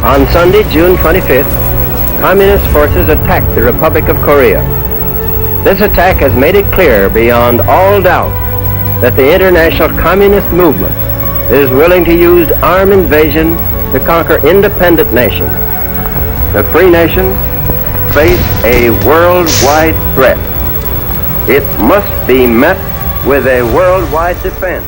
On Sunday, June 25th, Communist forces attacked the Republic of Korea. This attack has made it clear beyond all doubt that the international communist movement is willing to use armed invasion to conquer independent nations. The free nations face a worldwide threat. It must be met with a worldwide defense.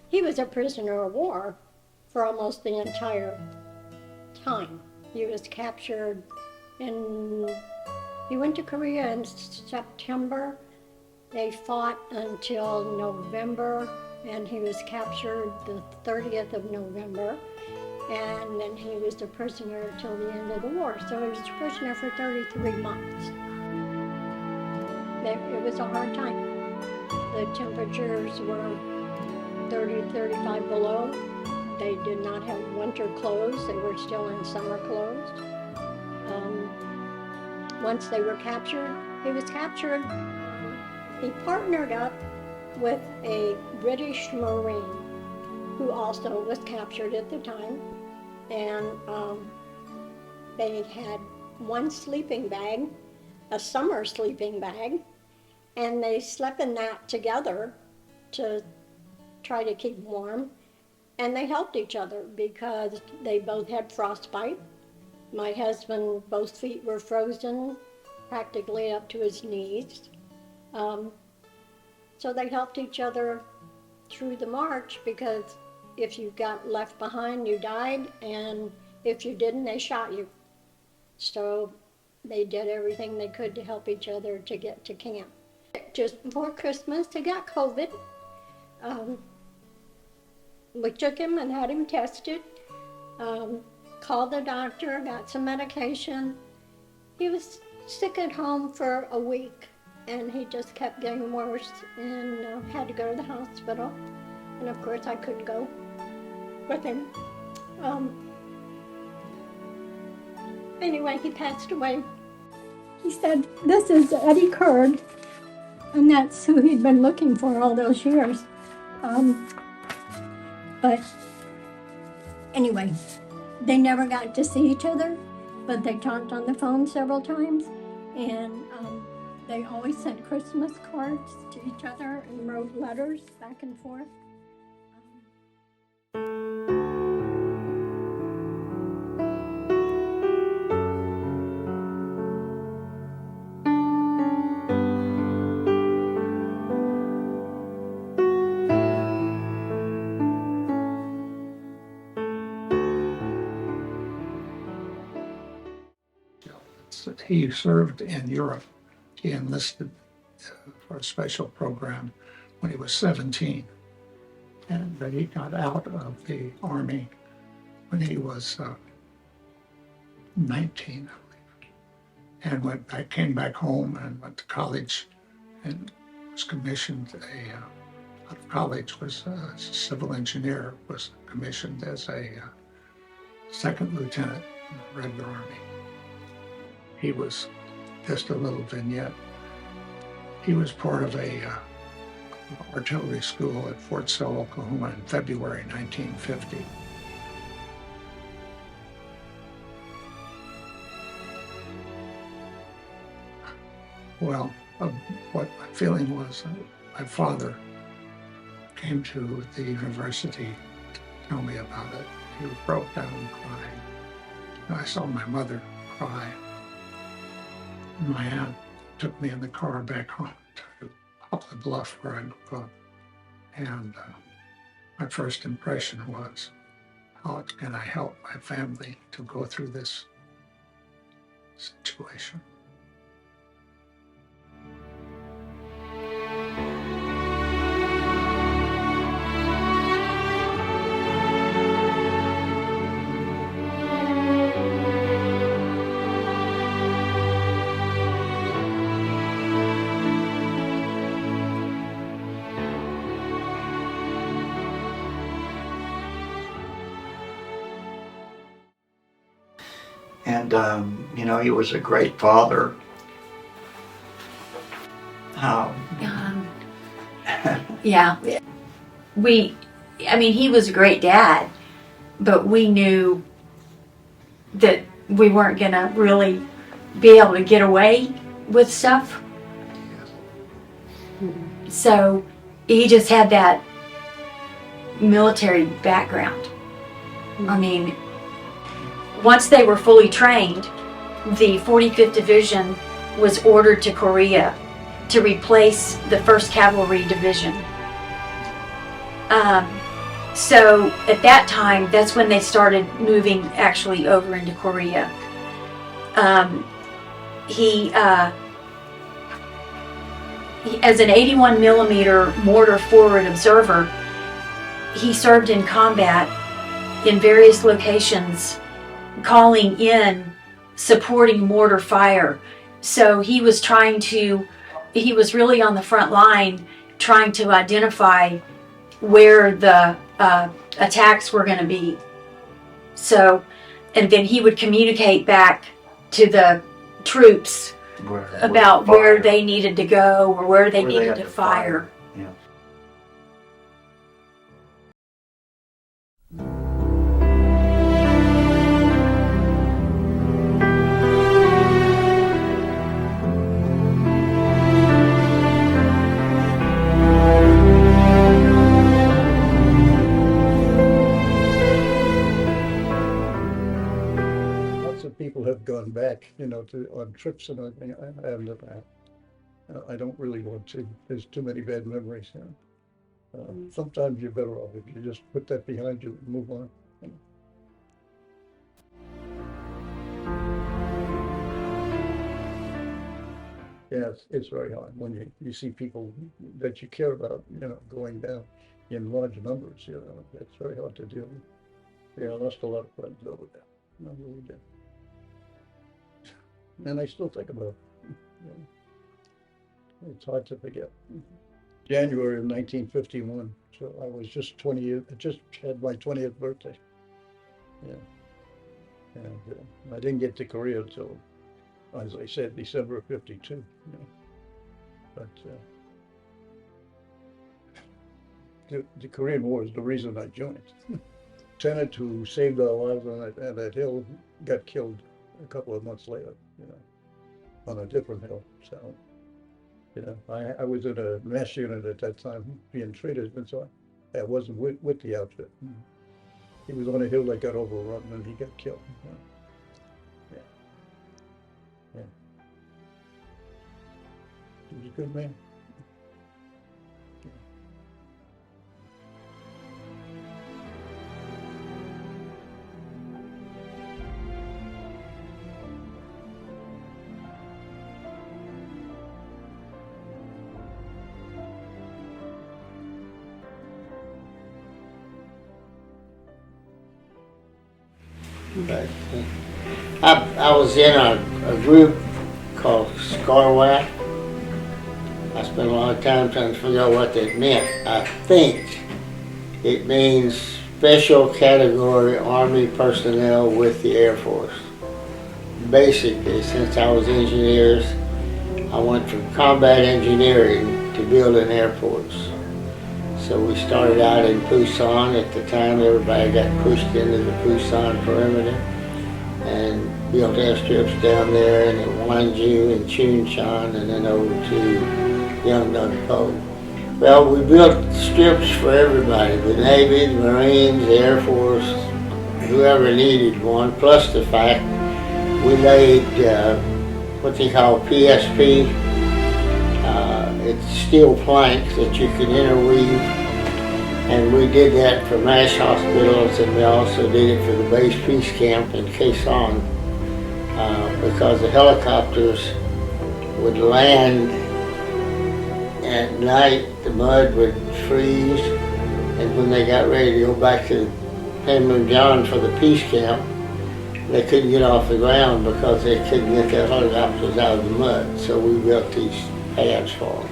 He was a prisoner of war for almost the entire time. He was captured he went to Korea in September. They fought until November, and he was captured the 30th of November. And then he was a prisoner till the end of the war. So he was a prisoner for 33 months. It was a hard time. The temperatures were 30, 35 below. They did not have winter clothes. They were still in summer clothes. Once they were captured, he was captured. He partnered up with a British Marine who also was captured at the time. And they had one sleeping bag, a summer sleeping bag, and they slept in that together to try to keep warm, and they helped each other because they both had frostbite. My husband, both feet were frozen practically up to his knees. So they helped each other through the march, because if you got left behind, you died, and if you didn't, they shot you. So they did everything they could to help each other to get to camp. Just before Christmas, he got COVID. We took him and had him tested, called the doctor, got some medication. He was sick at home for a week, and he just kept getting worse, and had to go to the hospital. And of course I couldn't go with him. Anyway, he passed away. He said, "This is Eddie Kurd," and that's who he'd been looking for all those years. But anyway, they never got to see each other, but they talked on the phone several times, and they always sent Christmas cards to each other and wrote letters back and forth. he served in Europe. He enlisted for a special program when he was 17. And he got out of the Army when he was 19, I believe. And came back home and went to college and was commissioned out of college, was a civil engineer, was commissioned as a second lieutenant in the regular Army. He was, just a little vignette, he was part of a artillery school at Fort Sill, Oklahoma in February 1950. Well, what my feeling was, my father came to the university to tell me about it. He broke down crying. And I saw my mother cry. And my aunt took me in the car back home to Poplar Bluff, where I grew up. And my first impression was, how can I help my family to go through this situation? And, you know, he was a great father. Yeah. I mean, he was a great dad, but we knew that we weren't going to really be able to get away with stuff. So he just had that military background. I mean, once they were fully trained, the 45th Division was ordered to Korea to replace the 1st Cavalry Division. So at that time, that's when they started moving actually over into Korea. He as an 81 millimeter mortar forward observer, he served in combat in various locations, calling in, supporting mortar fire. So he was really on the front line trying to identify where the attacks were going to be. So, and then he would communicate back to the troops about where they needed to go or where they needed to fire. Yeah. People have gone back, you know, on trips and everything. I have never. I don't really want to. There's too many bad memories. You know? Sometimes you're better off if you just put that behind you and move on. You know? Yes, it's very hard when you see people that you care about, you know, going down in large numbers. You know, it's very hard to deal with. Yeah, I lost a lot of friends over there. I really did. And I still think about it. You know, it's hard to forget. January of 1951. So I was just 20 years, I just had my 20th birthday. Yeah. And I didn't get to Korea until, as I said, December of 52. You know. But the Korean War is the reason I joined. Lieutenant who saved our lives on that hill got killed a couple of months later, you know, on a different hill. So, you know, I was in a mass unit at that time being treated, and so I wasn't with the outfit. He was on a hill that got overrun and he got killed. You know. Yeah. Yeah. He was a good man. but I was in a group called SCARWAT. I spent a long time trying to figure out what that meant. I think it means Special Category Army Personnel with the Air Force. Basically, since I was engineers, I went from combat engineering to building airports. So we started out in Busan. At the time, everybody got pushed into the Busan perimeter and built airstrips down there and in Gwangju and Chuncheon and then over to Yeongdeung-po. Well, we built strips for everybody, the Navy, the Marines, the Air Force, whoever needed one, plus the fact we laid what they call PSP. It's steel planks that you can interweave, and we did that for MASH hospitals, and we also did it for the base peace camp in Quezon, because the helicopters would land at night, the mud would freeze, and when they got ready to go back to Panmunjom for the peace camp, they couldn't get off the ground because they couldn't get their helicopters out of the mud. So we built these pads for them.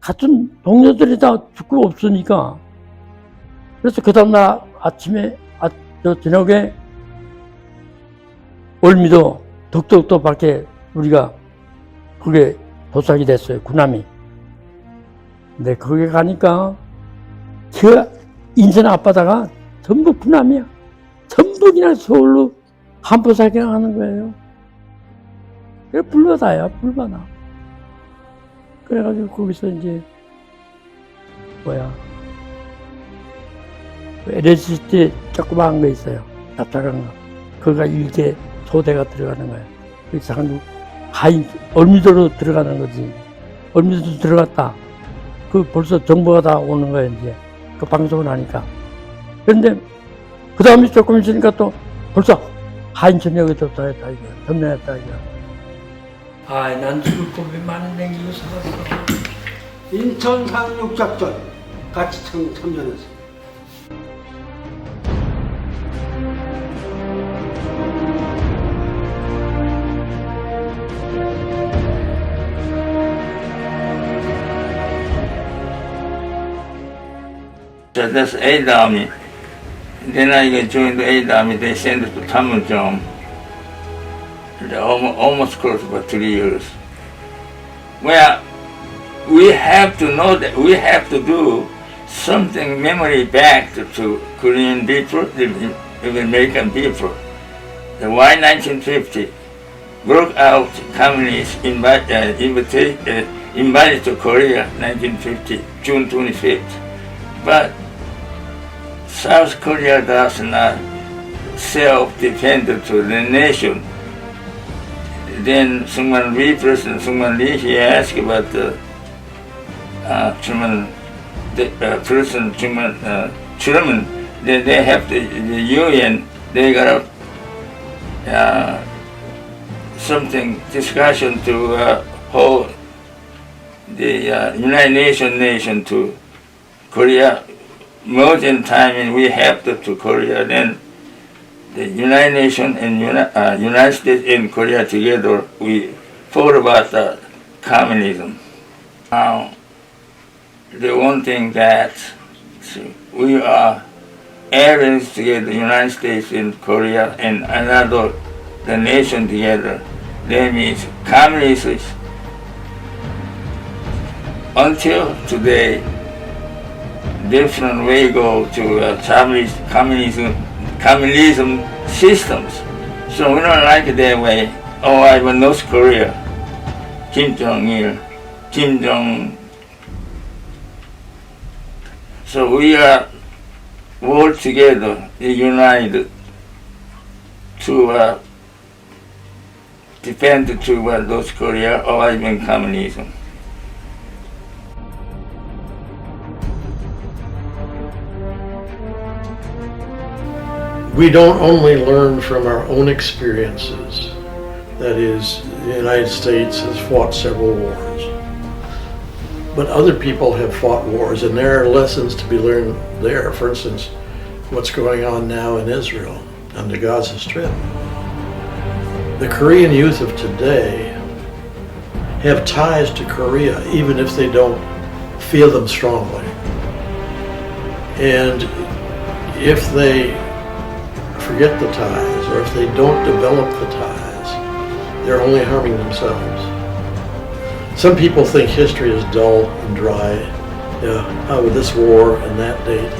같은 동료들이 다 죽고 없으니까, 그래서 그 다음날 아침에, 저녁에 월미도 덕덕덕 밖에 우리가 그게 도착이 됐어요, 군함이. 근데 거기 가니까 그 인천 앞바다가 전부 군함이야. 전부 그냥 서울로 한포사경 하는 거예요. 그래, 불바다야, 불바다. 그래가지고 거기서 이제 LHT 조그마한 거 있어요. 납작한 거. 그거가 일개 소대가 들어가는 거예요. 그래서 한국 얼미도로 들어가는 거지. 얼미도 들어갔다. 그 벌써 정보가 다 오는 거예요, 이제. 그 방송을 하니까. 그런데 그 다음에 조금 있으니까 또 벌써 하인천역에 도착했다, 이거. 점령했다, 이거. 아, 난 죽을 겁이 많은데 이거 살았어. 인천 상륙작전 같이 참전했어. So that's 8th Army. Then I joined the 8th Army. They sent it to Panmunjom. Almost close about 3 years. Well, we have to know that we have to do something memory back to Korean people, the American people. The why 1950 broke out communists invited to Korea 1950, June 25th. But South Korea does not self-defend to the nation. Then President Sungman Lee, he asked about the President Truman, then they have the UN, they got something discussion to hold the United Nation to Korea. More than time, and we have to Korea. Then the United Nations and United States and Korea together, we fought about communism. Now, the one thing that we are allies together, the United States and Korea and another, the nation together. That means communists. Until today, different way go to communism systems. So we don't like it that way. Oh, I want North Korea, Kim Jong-il. Kim Jong. So we are all together, united to defend to North Korea or even communism. We don't only learn from our own experiences. That is, the United States has fought several wars. But other people have fought wars, and there are lessons to be learned there. For instance, what's going on now in Israel and the Gaza Strip. The Korean youth of today have ties to Korea, even if they don't feel them strongly. And if they forget the ties, or if they don't develop the ties, they're only harming themselves. Some people think history is dull and dry. How with this war and that date?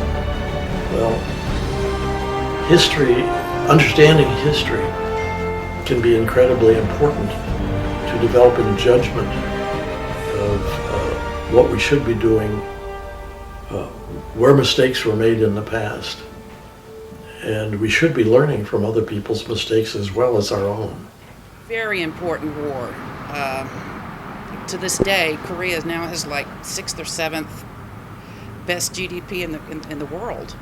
Well, history, understanding history, can be incredibly important to developing judgment of what we should be doing, where mistakes were made in the past. And we should be learning from other people's mistakes as well as our own. Very important war. To this day, Korea now has like 6th or 7th best GDP in the world.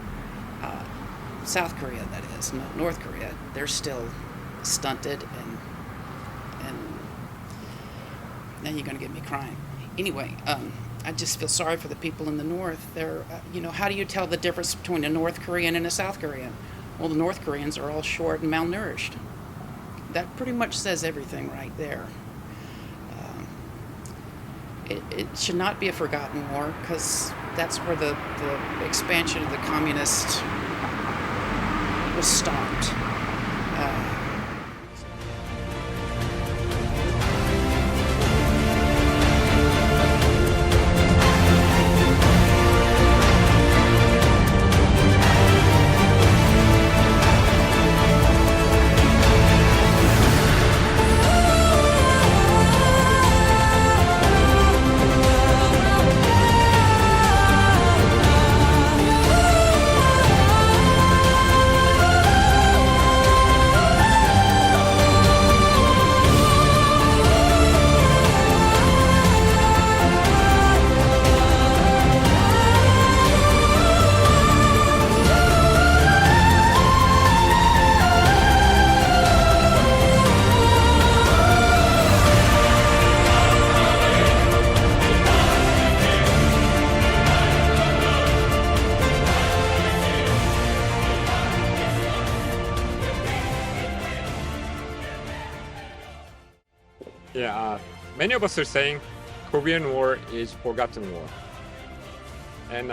South Korea, that is, not North Korea. They're still stunted, and now you're going to get me crying. Anyway, I just feel sorry for the people in the North. They're, how do you tell the difference between a North Korean and a South Korean? Well, the North Koreans are all short and malnourished. That pretty much says everything right there. It should not be a forgotten war, because that's where the expansion of the communists was stopped. Yeah, many of us are saying Korean War is forgotten war. And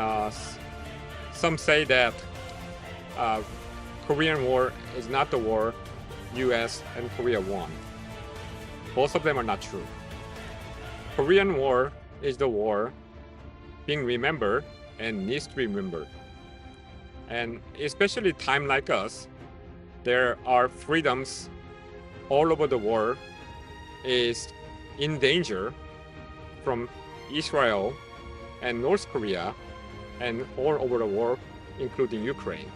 some say that Korean War is not the war US and Korea won. Both of them are not true. Korean War is the war being remembered and needs to be remembered. And especially time like us, there are freedoms all over the world is in danger from Israel and North Korea and all over the world, including Ukraine.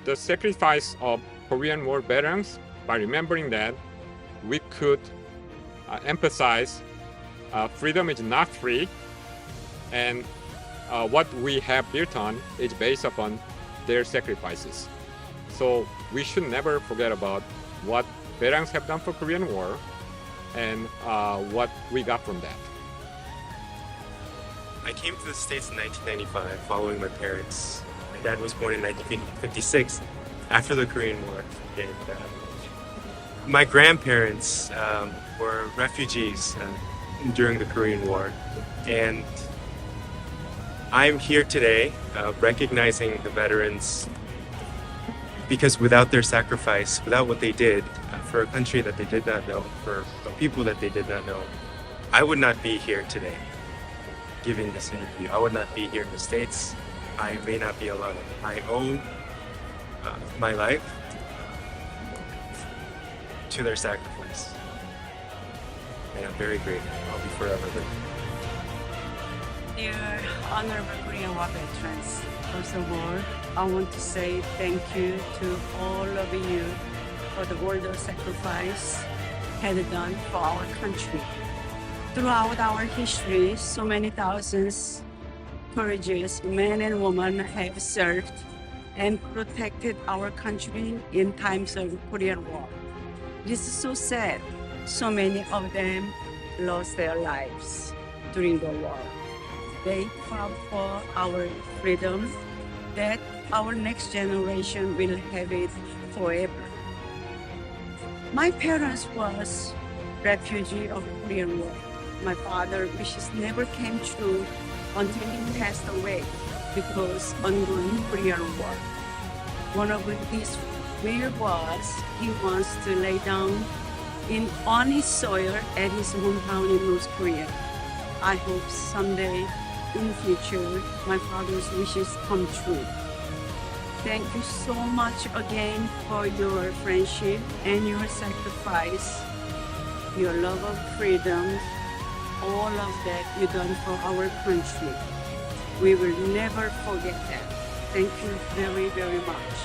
The sacrifice of Korean War veterans, by remembering that, we could emphasize freedom is not free, and what we have built on is based upon their sacrifices. So we should never forget about what veterans have done for Korean War and what we got from that. I came to the States in 1995 following my parents. My dad was born in 1956 after the Korean War. And, my grandparents were refugees during the Korean War. And I'm here today recognizing the veterans, because without their sacrifice, without what they did for a country that they did not know, for people that they did not know, I would not be here today giving this interview. I would not be here in the States. I may not be alive. I owe my life to their sacrifice. and I'm very grateful. I'll be forever grateful. Dear honorable Korean War veterans, first of all, I want to say thank you to all of you for all the sacrifice had done for our country. Throughout our history, so many thousands courageous men and women have served and protected our country in times of Korean War. It is so sad. So many of them lost their lives during the war. They fought for our freedom, that our next generation will have it forever. My parents was refugee of Korean War. My father's wishes never came true until he passed away because ongoing Korean War. One of his wishes was he wants to lay down on his soil at his hometown in North Korea. I hope someday in the future my father's wishes come true. Thank you so much again for your friendship and your sacrifice, your love of freedom, all of that you done for our country. We will never forget that. Thank you very, very much.